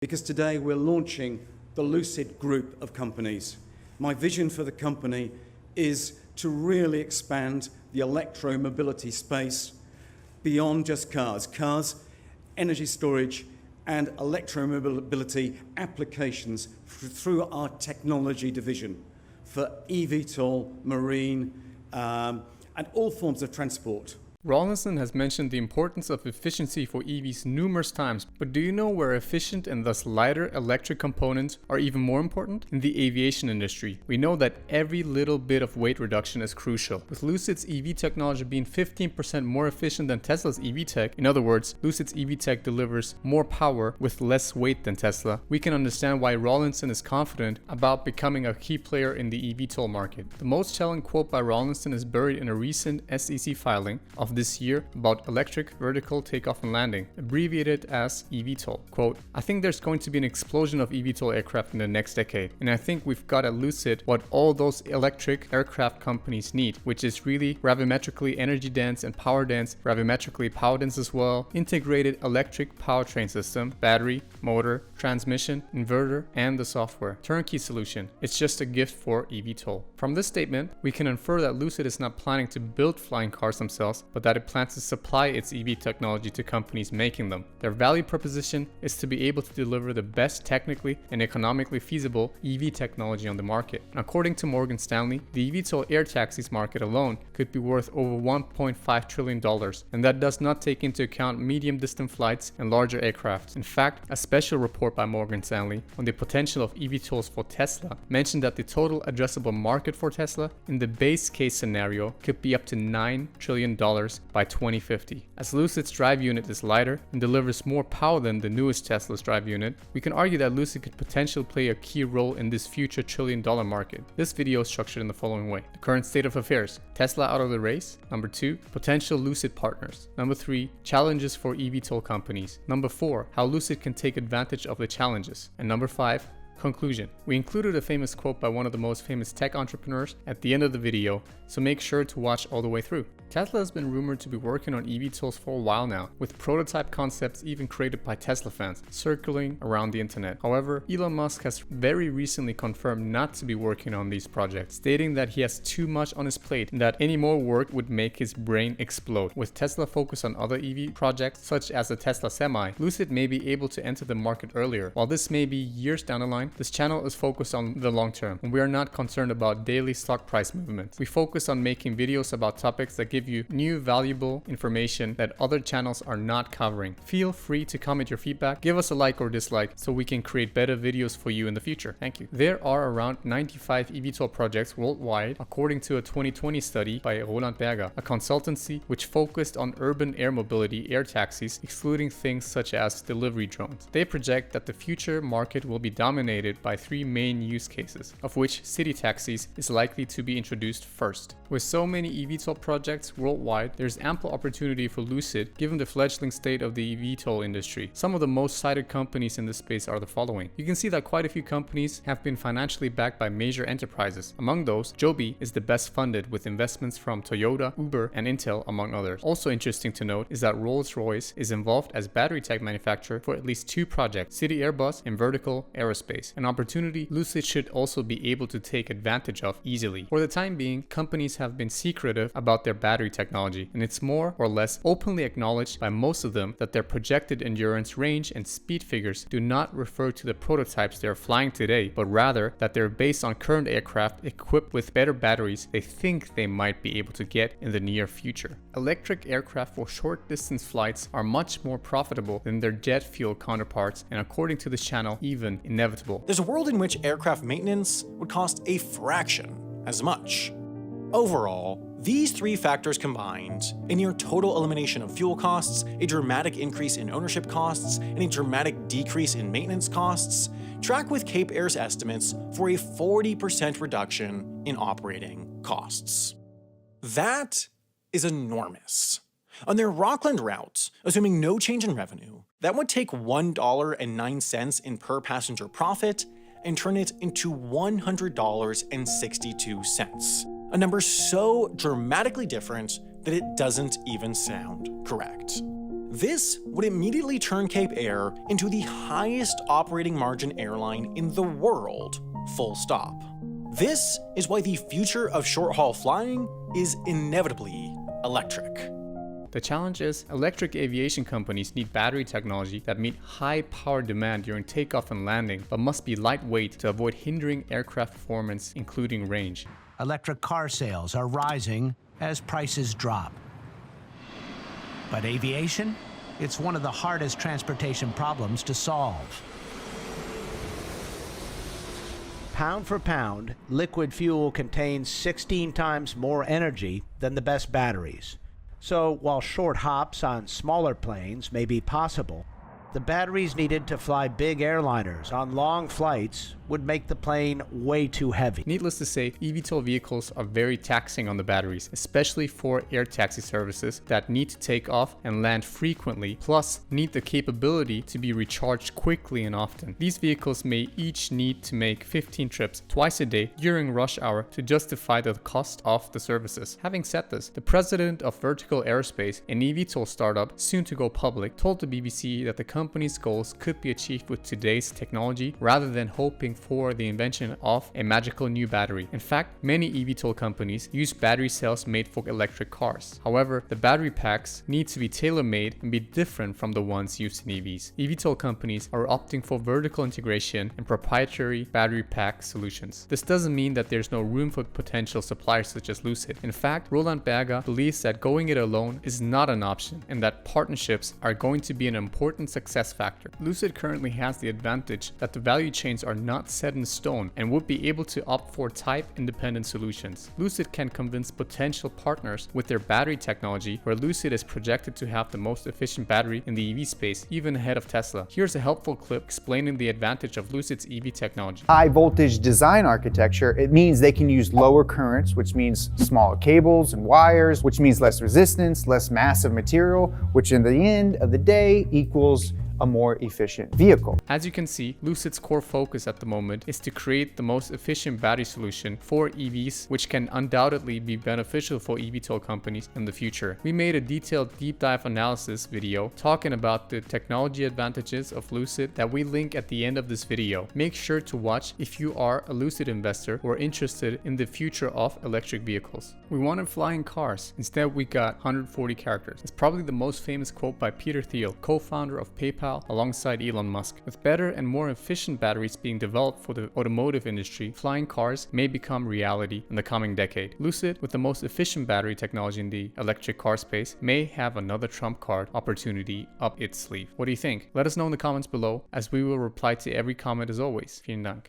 because today we're launching the Lucid group of companies. My vision for the company is to really expand the electromobility space beyond just cars. Cars, energy storage, and electromobility applications through our technology division for eVTOL, marine, and all forms of transport. Rawlinson has mentioned the importance of efficiency for EVs numerous times, but do you know where efficient and thus lighter electric components are even more important? In the aviation industry. We know that every little bit of weight reduction is crucial. With Lucid's EV technology being 15% more efficient than Tesla's EV tech, in other words, Lucid's EV tech delivers more power with less weight than Tesla, we can understand why Rawlinson is confident about becoming a key player in the eVTOL market. The most telling quote by Rawlinson is buried in a recent SEC filing of this year about electric vertical takeoff and landing, abbreviated as eVTOL. Quote, "I think there's going to be an explosion of eVTOL aircraft in the next decade, and I think we've got at Lucid what all those electric aircraft companies need, which is really gravimetrically energy dense and power dense, gravimetrically power dense as well, integrated electric powertrain system, battery, motor, transmission, inverter, and the software. Turnkey solution. It's just a gift for eVTOL." From this statement, we can infer that Lucid is not planning to build flying cars themselves, but that it plans to supply its EV technology to companies making them. Their value proposition is to be able to deliver the best technically and economically feasible EV technology on the market. And according to Morgan Stanley, the eVTOL air taxis market alone could be worth over $1.5 trillion, and that does not take into account medium distance flights and larger aircraft. In fact, a special report by Morgan Stanley on the potential of eVTOLs for Tesla mentioned that the total addressable market for Tesla in the base case scenario could be up to $9 trillion by 2050. As Lucid's drive unit is lighter and delivers more power than the newest Tesla's drive unit, we can argue that Lucid could potentially play a key role in this future trillion-dollar market. This video is structured in the following way. The current state of affairs. Tesla out of the race. Number 2, potential Lucid partners. Number 3, challenges for eVTOL companies. Number 4, how Lucid can take advantage of the challenges. And number 5, conclusion. We included a famous quote by one of the most famous tech entrepreneurs at the end of the video, so make sure to watch all the way through. Tesla has been rumored to be working on eVTOLs for a while now, with prototype concepts even created by Tesla fans circling around the internet. However, Elon Musk has very recently confirmed not to be working on these projects, stating that he has too much on his plate and that any more work would make his brain explode. With Tesla focused on other EV projects, such as the Tesla Semi, Lucid may be able to enter the market earlier. While this may be years down the line, this channel is focused on the long term, and we are not concerned about daily stock price movements. We focus on making videos about topics that give you new valuable information that other channels are not covering. Feel free to comment your feedback, give us a like or dislike so we can create better videos for you in the future. Thank you. There are around 95 eVTOL projects worldwide, according to a 2020 study by Roland Berger, a consultancy which focused on urban air mobility air taxis, excluding things such as delivery drones. They project that the future market will be dominated by 3 main use cases, of which city taxis is likely to be introduced first. With so many eVTOL projects worldwide, there's ample opportunity for Lucid given the fledgling state of the eVTOL industry. Some of the most cited companies in this space are the following. You can see that quite a few companies have been financially backed by major enterprises. Among those, Joby is the best funded with investments from Toyota, Uber, and Intel, among others. Also interesting to note is that Rolls-Royce is involved as battery tech manufacturer for at least 2 projects, City Airbus and Vertical Aerospace, an opportunity Lucid should also be able to take advantage of easily. For the time being, companies have been secretive about their battery technology, and it's more or less openly acknowledged by most of them that their projected endurance, range, and speed figures do not refer to the prototypes they are flying today, but rather that they're based on current aircraft equipped with better batteries they think they might be able to get in the near future. Electric aircraft for short distance flights are much more profitable than their jet fuel counterparts, and according to this channel, even inevitable. There's a world in which aircraft maintenance would cost a fraction as much. Overall, these 3 factors combined, a near total elimination of fuel costs, a dramatic increase in ownership costs, and a dramatic decrease in maintenance costs, track with Cape Air's estimates for a 40% reduction in operating costs. That is enormous. On their Rockland route, assuming no change in revenue, that would take $1.09 in per passenger profit and turn it into $100.62. A number so dramatically different that it doesn't even sound correct. This would immediately turn Cape Air into the highest operating margin airline in the world, full stop. This is why the future of short-haul flying is inevitably electric. The challenge is, electric aviation companies need battery technology that meet high power demand during takeoff and landing, but must be lightweight to avoid hindering aircraft performance, including range. Electric car sales are rising as prices drop. But aviation? It's one of the hardest transportation problems to solve. Pound for pound, liquid fuel contains 16 times more energy than the best batteries. So while short hops on smaller planes may be possible, the batteries needed to fly big airliners on long flights would make the plane way too heavy. Needless to say, eVTOL vehicles are very taxing on the batteries, especially for air taxi services that need to take off and land frequently, plus need the capability to be recharged quickly and often. These vehicles may each need to make 15 trips twice a day during rush hour to justify the cost of the services. Having said this, the president of Vertical Aerospace, an eVTOL startup soon to go public, told the BBC that the company's goals could be achieved with today's technology rather than hoping for the invention of a magical new battery. In fact, many eVTOL companies use battery cells made for electric cars. However, the battery packs need to be tailor-made and be different from the ones used in EVs. eVTOL companies are opting for vertical integration and proprietary battery pack solutions. This doesn't mean that there's no room for potential suppliers such as Lucid. In fact, Roland Berger believes that going it alone is not an option and that partnerships are going to be an important success factor. Lucid currently has the advantage that the value chains are not set in stone and would be able to opt for type-independent solutions. Lucid can convince potential partners with their battery technology, where Lucid is projected to have the most efficient battery in the EV space, even ahead of Tesla. Here's a helpful clip explaining the advantage of Lucid's EV technology. High voltage design architecture, it means they can use lower currents, which means smaller cables and wires, which means less resistance, less mass of material, which in the end of the day equals a more efficient vehicle. As you can see, Lucid's core focus at the moment is to create the most efficient battery solution for EVs, which can undoubtedly be beneficial for eVTOL companies in the future. We made a detailed deep dive analysis video talking about the technology advantages of Lucid that we link at the end of this video. Make sure to watch if you are a Lucid investor or interested in the future of electric vehicles. We wanted flying cars. Instead, we got 140 characters. It's probably the most famous quote by Peter Thiel, co-founder of PayPal, alongside Elon Musk. With better and more efficient batteries being developed for the automotive industry, flying cars may become reality in the coming decade. Lucid, with the most efficient battery technology in the electric car space, may have another trump card opportunity up its sleeve. What do you think? Let us know in the comments below, as we will reply to every comment as always. Vielen Dank.